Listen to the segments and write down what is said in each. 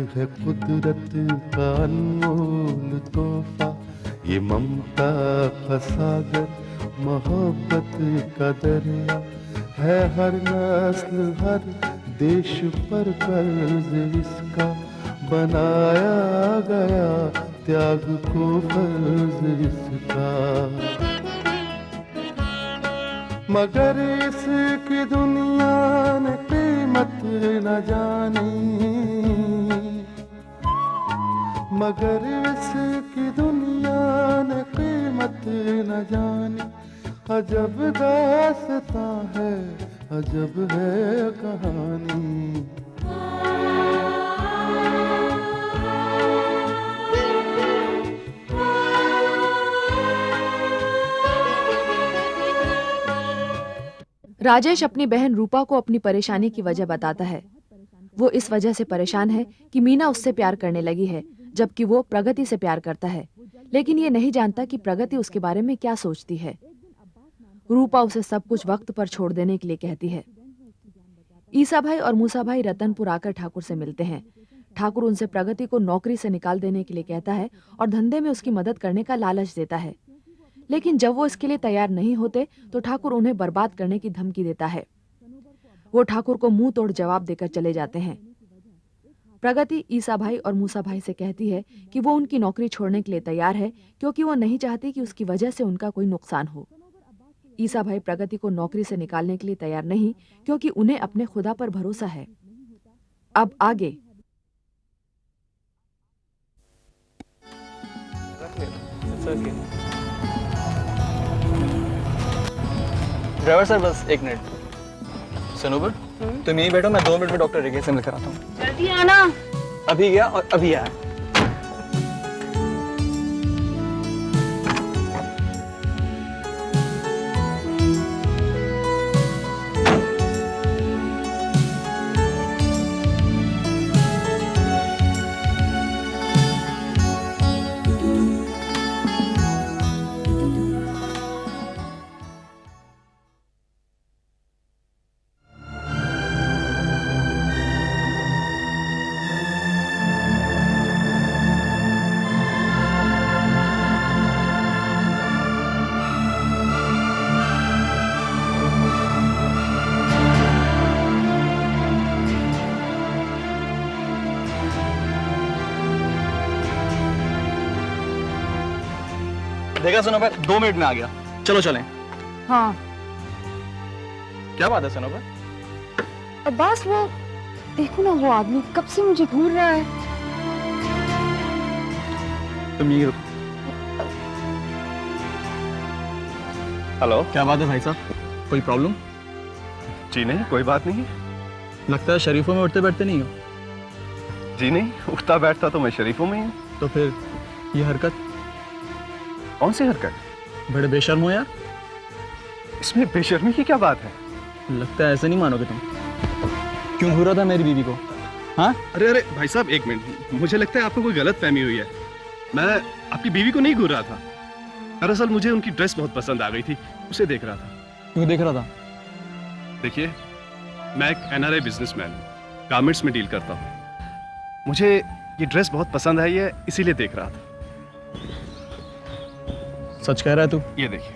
है कुदरत का अनमोल तोहफा, ये ममता का सागर, मोहब्बत का दरिया है। हर नस्ल हर देश पर कर्ज इसका बनाया गया, त्याग को फर्ज इसका। मगर इसकी दुनिया ने कीमत न जानी, मगर इसकी दुनिया ने कीमत न जानी। अजब दास्तां है, अजब है कहानी। राजेश अपनी बहन रूपा को अपनी परेशानी की वजह बताता है। वो इस वजह से परेशान है कि मीना उससे प्यार करने लगी है, जबकि वो प्रगति से प्यार करता है। लेकिन ये नहीं जानता कि प्रगति उसके बारे में क्या सोचती है। रूपा उसे सब कुछ वक्त पर छोड़ देने के लिए कहती है। ईसा भाई और मूसा भाई रतनपुर आकर ठाकुर से मिलते हैं। ठाकुर उनसे प्रगति को नौकरी से निकाल देने के लिए कहता है और धंधे में उसकी मदद करने का लालच देता है। लेकिन जब वो इसके लिए तैयार नहीं होते तो ठाकुर उन्हें बर्बाद करने की धमकी देता है। वो ठाकुर को मुंह तोड़ जवाब देकर चले जाते हैं। प्रगति ईसा भाई और मूसा भाई से कहती है कि वो उनकी नौकरी छोड़ने के लिए तैयार है, क्योंकि वो नहीं चाहती कि उसकी वजह से उनका कोई नुकसान हो। ईसा भाई प्रगति को नौकरी से निकालने के लिए तैयार नहीं, क्योंकि उन्हें अपने खुदा पर भरोसा है। अब आगे ड्राइवर सर बस 1 मिनट। सनूबर तुम यहीं बैठो, मैं 2 मिनट में डॉक्टर रेगे से मिलकर आता हूँ। जल्दी आना। अभी गया और अभी आया। देखा सनोबर, 2 मिनट में आ गया। चलो चलें। हाँ क्या बात है सनोबर? बस वो देखो ना, वो आदमी कब से मुझे घूर रहा है। तुम यहीं रुको। हेलो, क्या बात है भाई साहब, कोई प्रॉब्लम? जी नहीं, कोई बात नहीं। लगता है शरीफों में उठते बैठते नहीं हो। जी नहीं, उठता बैठता तो मैं शरीफों में ही हूँ। तो फिर ये हरकत? कौन सी हरकत? बड़े बेशर्म हो यार। इसमें बेशर्मी की क्या बात है? लगता है ऐसे नहीं मानोगे तुम। क्यों घूरा था मेरी बीवी को? हाँ? अरे अरे भाई साहब, 1 मिनट, मुझे लगता है आपको कोई गलत फहमी हुई है। मैं आपकी बीवी को नहीं घूर रहा था। दरअसल मुझे उनकी ड्रेस बहुत पसंद आ गई थी, उसे देख रहा था। क्यों देख रहा था? देखिए, मैं एक NRI बिजनेसमैन हूँ, गारमेंट्स में डील करता हूँ। मुझे ये ड्रेस बहुत पसंद आई है, इसीलिए देख रहा था। सच कह रहा है तू? ये देखिए,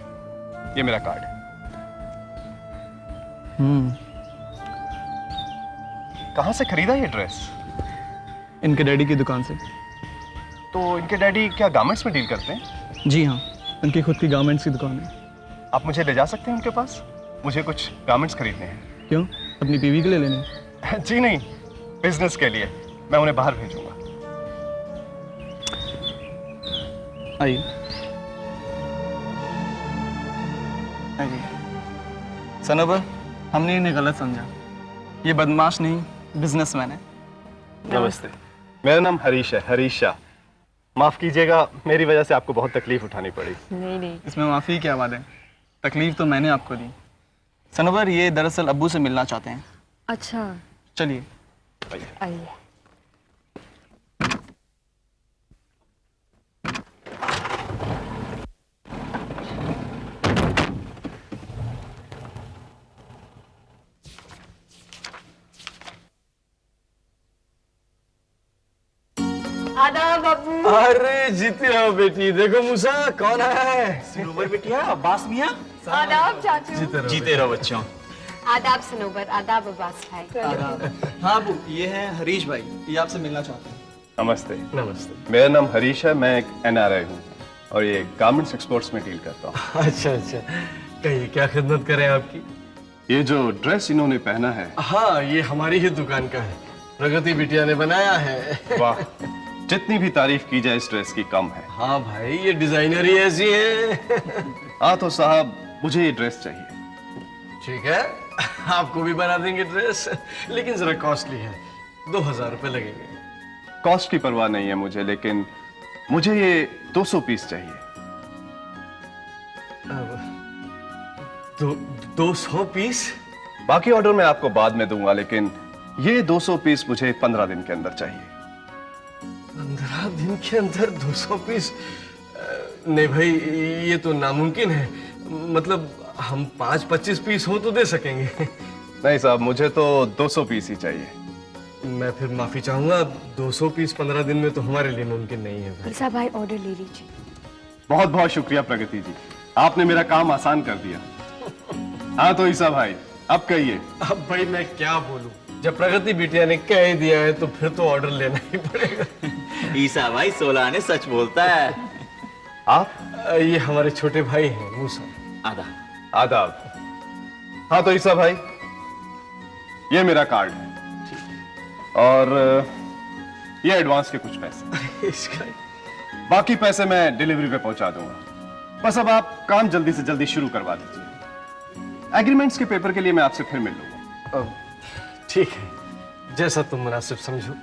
ये मेरा कार्ड है। कहाँ से खरीदा ये ड्रेस? इनके डैडी की दुकान से। तो इनके डैडी क्या गारमेंट्स में डील करते हैं? जी हाँ, उनकी खुद की गारमेंट्स की दुकान है। आप मुझे ले जा सकते हैं उनके पास? मुझे कुछ गारमेंट्स खरीदने हैं। क्यों, अपनी बीवी के लिए लेने? जी नहीं, बिजनेस के लिए। मैं उन्हें बाहर भेजूंगा। आइए। सनोबर, हमने इन्हें गलत समझा। ये बदमाश नहीं, बिजनेसमैन है। नमस्ते, मेरा नाम हरीश है, हरीश शाह। माफ कीजिएगा, मेरी वजह से आपको बहुत तकलीफ उठानी पड़ी। नहीं नहीं, इसमें माफी क्या बात है, तकलीफ तो मैंने आपको दी। सनोबर, ये दरअसल अब्बू से मिलना चाहते हैं। अच्छा चलिए आइए। आदाब बाबू। अरे जीती रहो बेटी। देखो मूसा कौन है? सनोबर बिटिया, अब्बास मियां। आदाब चाचू। जीते रहो बच्चों। आदाब सनोबर, आदाब अब्बास भाई। हाँ अबू, ये हैं हरीश भाई, ये आपसे मिलना चाहते हैं। नमस्ते। नमस्ते। मेरा नाम हरीश है, मैं एक NRI हूँ और ये गारमेंट्स एक्सपोर्ट्स में डील करता हूँ। अच्छा अच्छा, कहिए क्या खिदमत करें आपकी? ये जो ड्रेस इन्होंने पहना है, हाँ ये हमारी ही दुकान का है, प्रगति बिटिया ने बनाया है। वाह, जितनी भी तारीफ की जाए इस ड्रेस की कम है। हाँ भाई, ये डिजाइनर ही ऐसी है। हाँ तो साहब, मुझे ये ड्रेस चाहिए। ठीक है, आपको भी बना देंगे ड्रेस, लेकिन जरा कॉस्टली है, 2000 रुपए लगेंगे। कॉस्ट की परवाह नहीं है मुझे, लेकिन मुझे ये 200 पीस चाहिए। 200 पीस? बाकी ऑर्डर मैं आपको बाद में दूंगा, लेकिन ये 200 पीस मुझे 15 दिन के अंदर चाहिए। 15 दिन के अंदर 200 पीस? नहीं भाई, ये तो नामुमकिन है। मतलब हम 5-25 पीस हो तो दे सकेंगे। नहीं साहब, मुझे तो 200 पीस ही चाहिए। मैं फिर माफी चाहूंगा, 200 पीस 15 दिन में तो हमारे लिए मुमकिन नहीं है भाई। ईसा भाई ऑर्डर ले लीजिए। बहुत बहुत शुक्रिया प्रगति जी, आपने मेरा काम आसान कर दिया। हाँ तो ईसा भाई, अब कहिए। अब भाई मैं क्या बोलूं, जब प्रगति बिटिया ने कह ही दिया है तो फिर तो ऑर्डर लेना ही पड़ेगा। ईसा भाई 16 ने सच बोलता है। आप? ये हमारे छोटे भाई हैं मूसा। आदा। आदाब। हाँ तो ईसा भाई, ये मेरा कार्ड है और ये एडवांस के कुछ पैसे। इसका बाकी पैसे मैं डिलीवरी पे पहुंचा दूंगा। बस अब आप काम जल्दी से जल्दी शुरू करवा दीजिए। एग्रीमेंट्स के पेपर के लिए मैं आपसे फिर मिल लूंगा। ठीक है, जैसा तुम मुनासिब समझो।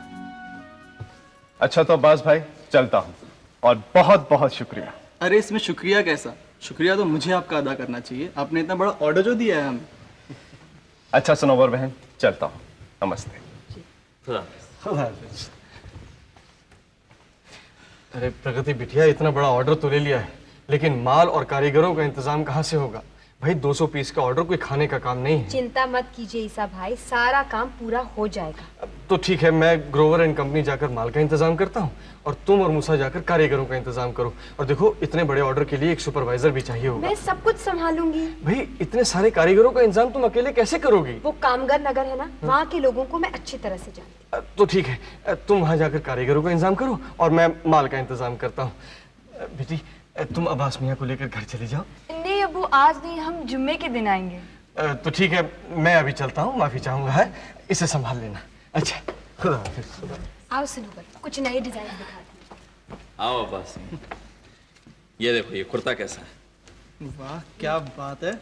अच्छा तो अब्बास भाई, चलता हूं और बहुत बहुत शुक्रिया। अरे इसमें शुक्रिया कैसा, शुक्रिया तो मुझे आपका अदा करना चाहिए, आपने इतना बड़ा ऑर्डर जो दिया है हमें। अच्छा सनोवर बहन, चलता हूं। नमस्ते। खुदा हाफिज। अरे प्रगति बिटिया, इतना बड़ा ऑर्डर तो ले लिया है, लेकिन माल और कारीगरों का इंतजाम कहाँ से होगा? भाई 200 पीस का ऑर्डर कोई खाने का काम नहीं है। चिंता मत कीजिए ईसा भाई, सारा काम पूरा हो जाएगा। तो ठीक है, मैं ग्रोवर एंड कंपनी जाकर माल का इंतजाम करता हूँ और तुम और मूसा जाकर कारीगरों का इंतजाम करो। और देखो, इतने बड़े ऑर्डर के लिए एक सुपरवाइजर भी चाहिए होगा। मैं सब कुछ संभालूंगी। भाई इतने सारे कारीगरों का इंतजाम तुम अकेले कैसे करोगी? वो कामगर नगर है ना, वहाँ के लोगों को मैं अच्छी तरह से जानती तो ठीक है, तुम वहां जाकर कारीगरों का इंतजाम करो और मैं माल का इंतजाम करता हूँ। बेटी, तुम अब्बास मियाँ को लेकर घर चले जाओ। हूँ। नहीं अबू, आज नहीं, हम जुम्मे के दिन आएंगे। तो ठीक है, मैं अभी चलता हूँ, माफी चाहूंगा, है इसे संभाल लेना। अच्छा, खुदा हाफिज। आओ सनोबर, कुछ नए डिजाइन दिखा दें। आओ अब्बास। ये देखो, ये कुर्ता कैसा है? वाह क्या बात है।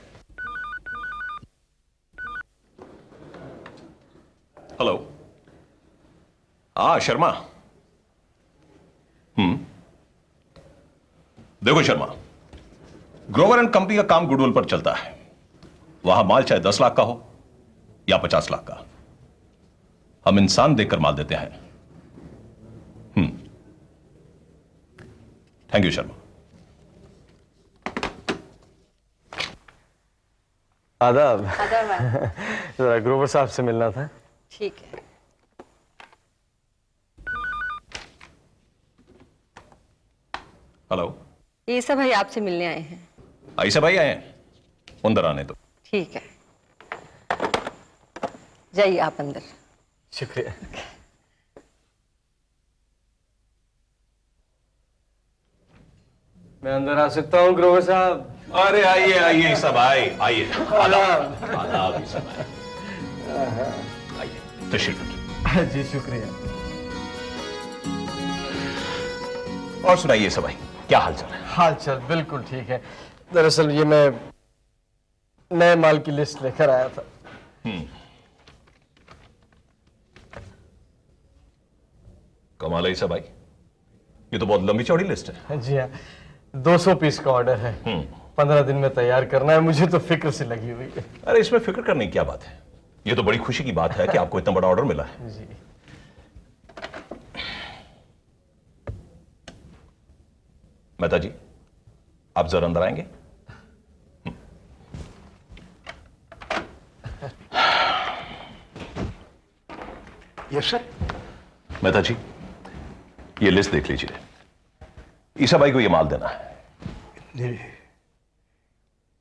हेलो। हाँ शर्मा। देखो शर्मा, ग्रोवर एंड कंपनी का काम गुडविल पर चलता है। वहां माल चाहे 10 लाख का हो या 50 लाख का, हम इंसान देखकर माल देते हैं। Thank you Sharma. आदाब। आदाब। जरा ग्रोवर साहब से मिलना था। ठीक है। हेलो। ईसा भाई आपसे मिलने आए हैं। ऐसा भाई आए हैं, अंदर आने दो। ठीक है, जाइए आप अंदर। शुक्रिया। मैं अंदर आ सकता हूँ ग्रोवर साहब? अरे आइए आइए सब आइए आइए। आदाब। आदाब ये सब आइए, तशरीफ रखिए। जी शुक्रिया। और सुनाइए सब भाई, क्या हाल चाल है? हाल चाल बिल्कुल ठीक है। दरअसल ये मैं नए माल की लिस्ट लेकर आया था। कमाल है ईसा भाई, ये तो बहुत लंबी चौड़ी लिस्ट है। जी हाँ, 200 पीस का ऑर्डर है। 15 दिन में तैयार करना है, मुझे तो फिक्र से लगी हुई है। अरे इसमें फिक्र करने की क्या बात है, ये तो बड़ी खुशी की बात है कि आपको इतना बड़ा ऑर्डर मिला है। जी। मेहता जी, आप जरा अंदर आएंगे? Yes sir. मेहता जी, ये लिस्ट देख लीजिए। ईसा भाई को ये माल देना है। नहीं,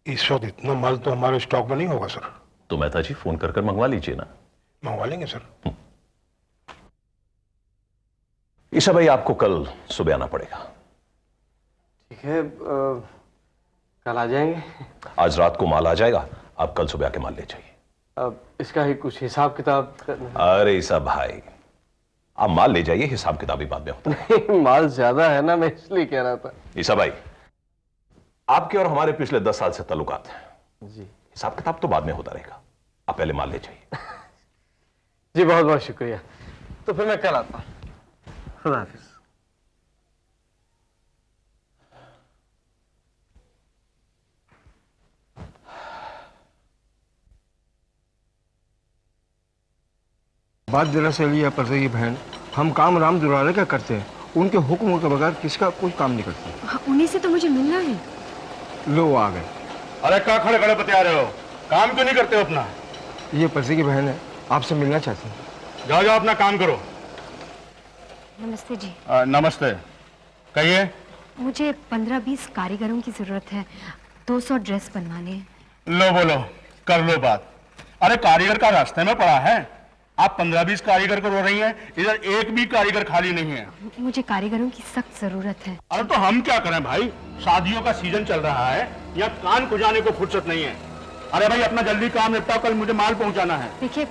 इस वक्त इतना माल तो हमारे स्टॉक में नहीं होगा सर। तो मेहता जी फोन कर मंगवा लीजिए ना। मंगवा लेंगे सर। ईसा भाई आपको कल सुबह आना पड़ेगा। ठीक है, कल आ जाएंगे। आज रात को माल आ जाएगा, आप कल सुबह आके माल ले जाइए। अब इसका ही कुछ हिसाब किताब करना। अरे ईसा भाई, आप माल ले जाइए, हिसाब किताब ही बाद में होता है। नहीं, माल ज्यादा है ना, मैं इसलिए कह रहा था। ईसा भाई, आपके और हमारे पिछले 10 साल से ताल्लुकात हैं जी। हिसाब किताब तो बाद में होता रहेगा, आप पहले माल ले जाइए। जी बहुत बहुत शुक्रिया। तो फिर मैं कल आता हूँ। खुदा हाफिज। बात दरअसल ये परसे की बहन, हम काम राम दुलारे का करते हैं, उनके हुक्म के बगैर किसका कोई काम नहीं करते। उन्हीं से तो मुझे मिलना है। लो वो आ गए। अरे क्या खड़े खड़े बतिया रहे हो? काम क्यों नहीं करते हो अपना? ये परसे की बहन है, आपसे मिलना चाहती है। जाओ जाओ अपना काम करो। नमस्ते जी। नमस्ते, कहिए। मुझे 15-20 कारीगरों की जरूरत है, 200 ड्रेस बनवाने हैं। लो बोलो, कर लो बात। अरे कारीगर का रास्ते में पड़ा है, आप 15-20 कारीगर को रो रही हैं, इधर एक भी कारीगर खाली नहीं है। मुझे कारीगरों की सख्त जरूरत है। अरे तो हम क्या करें भाई, शादियों का सीजन चल रहा है, यहाँ कान खुजाने को फुर्सत नहीं है। अरे भाई अपना जल्दी काम निपटाओ, कल मुझे माल पहुंचाना है। देखिए,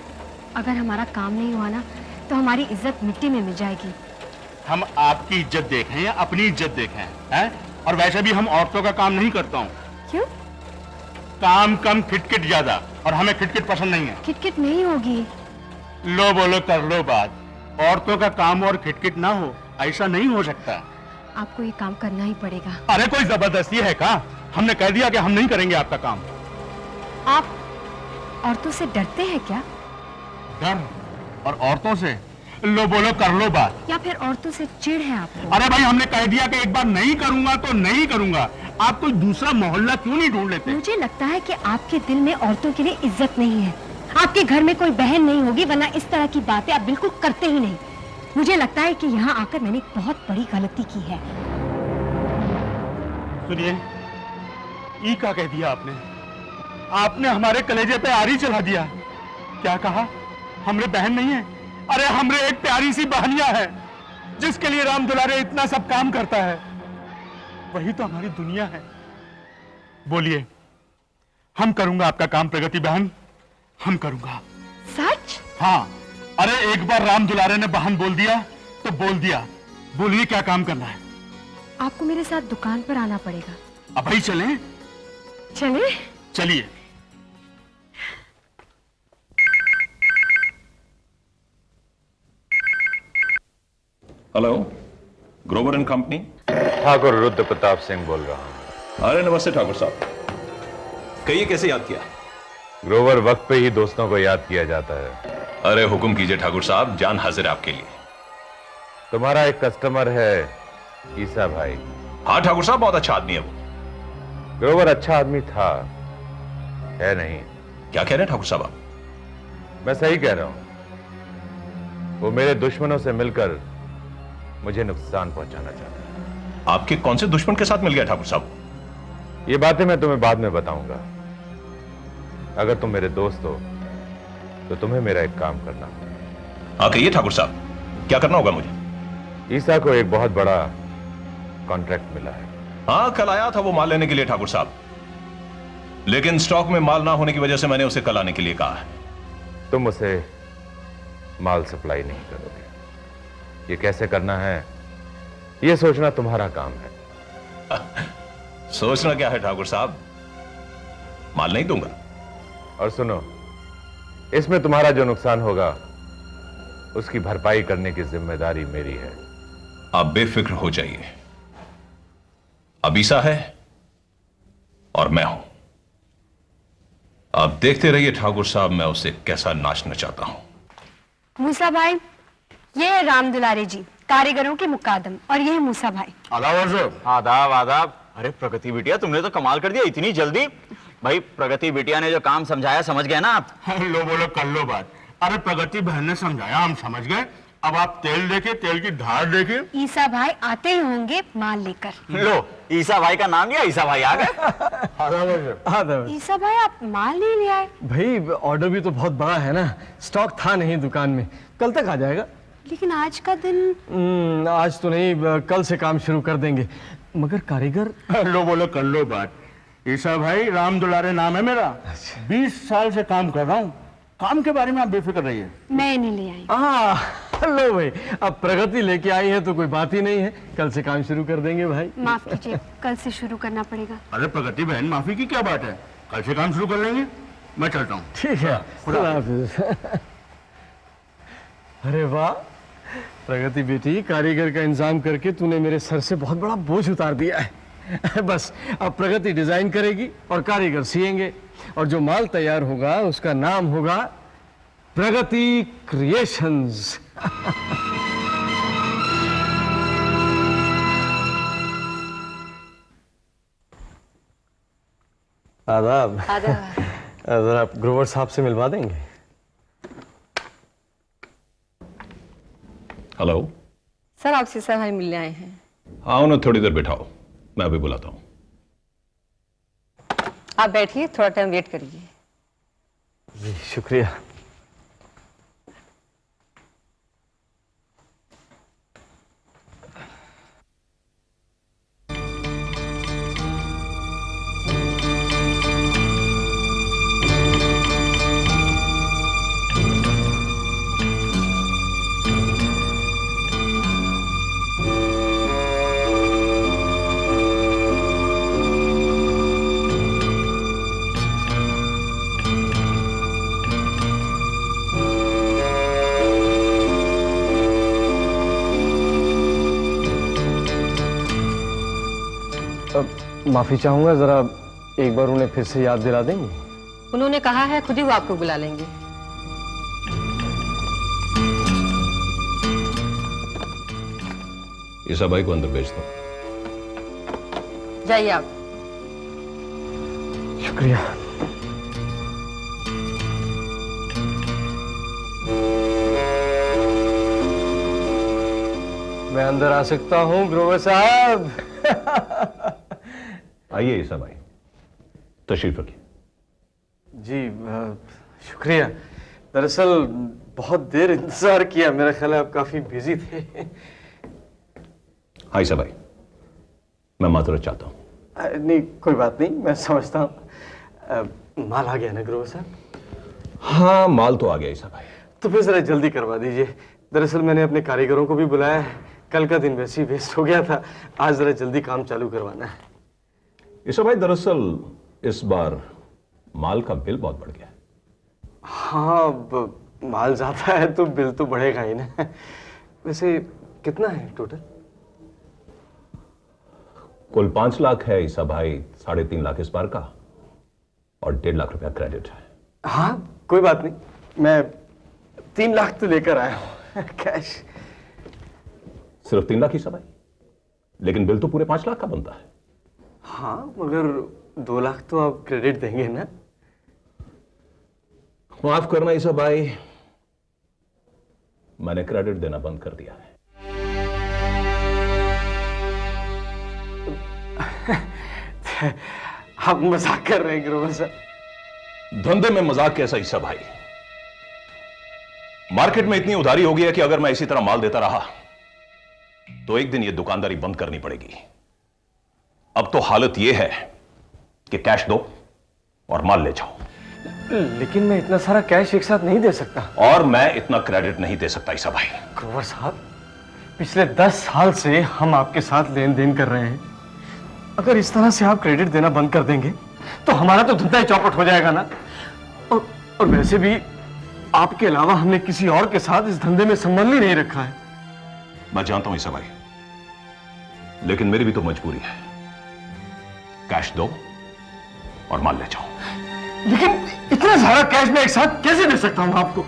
अगर हमारा काम नहीं हुआ ना तो हमारी इज्जत मिट्टी में मिल जाएगी। हम आपकी इज्जत देखें या अपनी इज्जत देखें, हैं? और वैसे भी हम औरतों का काम नहीं करता हूँ। क्यों? काम कम, खिटखिट ज्यादा, और हमें खिटखिट पसंद नहीं है। खिटखिट नहीं होगी। लो बोलो, कर लो बात। औरतों का काम और खिटखिट ना हो, ऐसा नहीं हो सकता। आपको ये काम करना ही पड़ेगा। अरे कोई जबरदस्ती है क्या? हमने कह दिया कि हम नहीं करेंगे आपका काम। आप औरतों से डरते हैं क्या? डर? और औरतों से? लो बोलो, कर लो बात। या फिर औरतों से चिढ़ है आपको? अरे भाई हमने कह दिया कि एक बार नहीं करूंगा तो नहीं करूंगा। आप कोई दूसरा मोहल्ला क्यों नहीं ढूंढ लेते? मुझे लगता है कि आपके दिल में औरतों के लिए इज्जत नहीं है। आपके घर में कोई बहन नहीं होगी, वरना इस तरह की बातें आप बिल्कुल करते ही नहीं। मुझे लगता है कि यहाँ आकर मैंने एक बहुत बड़ी गलती की है। सुनिए, ई क्या कह दिया आपने? आपने हमारे कलेजे पे आरी चला दिया। क्या कहा? हमरे बहन नहीं है? अरे हमरे एक प्यारी सी बहनिया है, जिसके लिए राम दुलारे इतना सब काम करता है। वही तो हमारी दुनिया है। बोलिए, हम करूंगा आपका काम प्रगति बहन, हम करूंगा। सच? हाँ। अरे एक बार राम दुलारे ने बहन बोल दिया तो बोल दिया। बोलिए क्या काम करना है? आपको मेरे साथ दुकान पर आना पड़ेगा। अब भाई चलें? चले? चलिए। Hello, Grover and company. Thakur Rudra Pratap Singh बोल रहा हूं। अरे नमस्ते ठाकुर साहब, कहिए कैसे याद किया? ग्रोवर वक्त पे ही दोस्तों को याद किया जाता है। अरे हुक्म कीजिए ठाकुर साहब, जान हाजिर है आपके लिए। तुम्हारा एक कस्टमर है ईसा भाई। हाँ ठाकुर साहब, बहुत अच्छा आदमी है वो। ग्रोवर अच्छा आदमी था, है नहीं? क्या कह रहे हैं ठाकुर साहब आप? मैं सही कह रहा हूं। वो मेरे दुश्मनों से मिलकर मुझे नुकसान पहुंचाना चाहता है। आपके कौन से दुश्मन के साथ मिल गया ठाकुर साहब? ये बातें मैं तुम्हें बाद में बताऊंगा। अगर तुम मेरे दोस्त हो तो तुम्हें मेरा एक काम करना होगा। हाँ कहिए ठाकुर साहब, क्या करना होगा मुझे? ईसा को एक बहुत बड़ा कॉन्ट्रैक्ट मिला है। हाँ कल आया था वो माल लेने के लिए ठाकुर साहब, लेकिन स्टॉक में माल ना होने की वजह से मैंने उसे कल आने के लिए कहा है। तुम उसे माल सप्लाई नहीं करोगे। ये कैसे करना है, ये सोचना तुम्हारा काम है। सोचना क्या है ठाकुर साहब, माल नहीं दूंगा। और सुनो, इसमें तुम्हारा जो नुकसान होगा उसकी भरपाई करने की जिम्मेदारी मेरी है। आप बेफिक्र हो जाइए, अब ईसा है और मैं हूं। आप देखते रहिए ठाकुर साहब, मैं उसे कैसा नाचना चाहता हूं। मूसा भाई, ये है राम दुलारे जी, कारीगरों के मुकादम, और ये है मूसा भाई। आदाब आदाब। अरे प्रगति बिटिया, तुमने तो कमाल कर दिया, इतनी जल्दी। भाई प्रगति बिटिया ने जो काम समझाया समझ गए ना आप? लो बोलो, कर लो बात। अरे प्रगति बहन ने समझाया, हम समझ गए। अब आप तेल देखिए, तेल की धार देखिए। ईसा भाई आते ही होंगे माल लेकर। लो, ईसा भाई का नाम लिया, ईसा भाई आ गए। ईसा भाई आप माल नहीं ले आए? भाई ऑर्डर भी तो बहुत बड़ा है ना, स्टॉक था नहीं दुकान में, कल तक आ जाएगा। लेकिन आज का दिन आज तो नहीं, कल से काम शुरू कर देंगे, मगर कारीगर। लो बोलो कर लो बात। ईसा भाई राम दुलारे नाम है मेरा। 20 साल से काम कर रहा हूँ, काम के बारे में आप बेफिक्र रहिए। मैं नहीं ले आई। लो भाई, अब प्रगति लेके आई है तो कोई बात ही नहीं है, कल से काम शुरू कर देंगे भाई। माफ कीजिए, कल से शुरू करना पड़ेगा। अरे प्रगति बहन, माफी की क्या बात है, कल से काम शुरू कर लेंगे। मैं चलता हूँ। ठीक है, खुदा हाफिज। अरे वाह प्रगति बेटी, कारीगर का इंतजाम करके तूने मेरे सर से बहुत बड़ा बोझ उतार दिया है। बस अब प्रगति डिजाइन करेगी और कारीगर सिएंगे, और जो माल तैयार होगा उसका नाम होगा प्रगति क्रिएशंस। आदाब। जरा आप ग्रोवर साहब से मिलवा देंगे? हेलो सर, आप ईसा भाई मिलने आए हैं। हाँ, उन्हें थोड़ी देर बिठाओ, मैं अभी बुलाता हूँ। आप बैठिए, थोड़ा टाइम वेट करिए। जी शुक्रिया। माफी चाहूंगा, जरा एक बार उन्हें फिर से याद दिला देंगे? उन्होंने कहा है खुद ही वो आपको बुला लेंगे। ईसा भाई को अंदर भेज दो। जाइए आप। शुक्रिया। मैं अंदर आ सकता हूं ग्रोवर साहब? आइए ईसा भाई, तशरीफ रखिए। जी शुक्रिया। दरअसल बहुत देर इंतजार किया, मेरा ख्याल है आप काफी बिजी थे। हाँ ईसा भाई, मैं माजरत चाहता हूँ। नहीं कोई बात नहीं, मैं समझता हूँ। माल आ गया ना ग्रोवर साहब? हाँ माल तो आ गया ईसा भाई। तो फिर जरा जल्दी करवा दीजिए। दरअसल मैंने अपने कारीगरों को भी बुलाया है, कल का दिन वैसे ही वेस्ट हो गया था, आज जरा जल्दी काम चालू करवाना है। ईसा भाई दरअसल इस बार माल का बिल बहुत बढ़ गया है। हाँ माल ज्यादा है तो बिल तो बढ़ेगा ही ना। वैसे कितना है टोटल? कुल 5 लाख है ईसा भाई, 3.5 लाख इस बार का और 1.5 लाख रुपया क्रेडिट है। हाँ कोई बात नहीं, मैं 3 लाख तो लेकर आया हूं कैश। सिर्फ 3 लाख ईसा भाई, लेकिन बिल तो पूरे 5 लाख का बनता है। हाँ मगर 2 लाख तो आप क्रेडिट देंगे ना? माफ करना ईसा भाई, मैंने क्रेडिट देना बंद कर दिया है। आप मजाक कर रहे हैं ग्रोवर साहब? धंधे में मजाक कैसा ईसा भाई? मार्केट में इतनी उधारी हो गई है कि अगर मैं इसी तरह माल देता रहा तो एक दिन यह दुकानदारी बंद करनी पड़ेगी। अब तो हालत यह है कि कैश दो और माल ले जाओ। लेकिन मैं इतना सारा कैश एक साथ नहीं दे सकता। और मैं इतना क्रेडिट नहीं दे सकता ईसा भाई। ग्रोवर साहब, पिछले 10 साल से हम आपके साथ लेन देन कर रहे हैं, अगर इस तरह से आप क्रेडिट देना बंद कर देंगे तो हमारा तो धंधा ही चौपट हो जाएगा ना। और वैसे भी आपके अलावा हमने किसी और के साथ इस धंधे में संबंध ही नहीं रखा है। मैं जानता हूं ईसा भाई, लेकिन मेरी भी तो मजबूरी है। कैश दो और माल ले जाओ। लेकिन इतना सारा कैश मैं एक साथ कैसे दे सकता हूं आपको?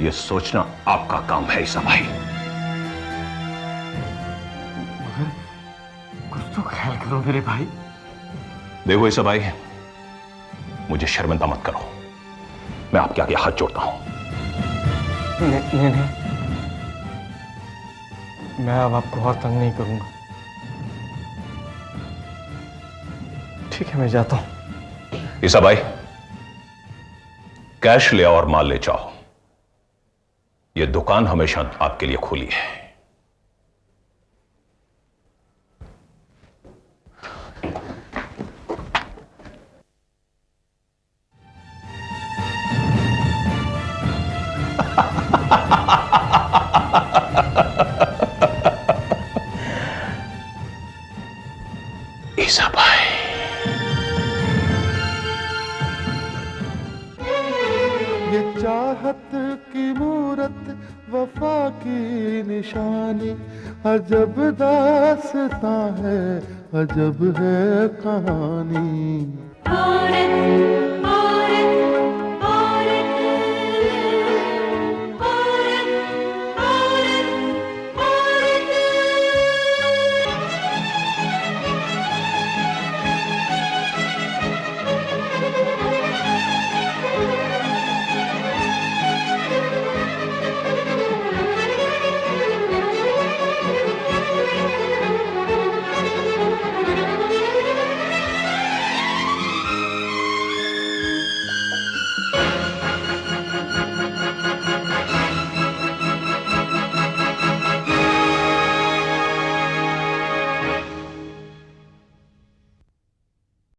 यह सोचना आपका काम है ईसा भाई। मगर कुछ तो ख्याल करो मेरे भाई। देखो ईसा भाई, मुझे शर्मिंदा मत करो, मैं आपके आगे हाथ जोड़ता हूं। नहीं नहीं, मैं अब आपको और तंग नहीं करूंगा। ठीक है, मैं जाता हूं। ईसा भाई, कैश ले आओ और माल ले जाओ। यह दुकान हमेशा आपके लिए खुली है। ईसा भाई, ये चाहत की मूरत वफा की निशानी, अजब दास्तां है, अजब है कहानी।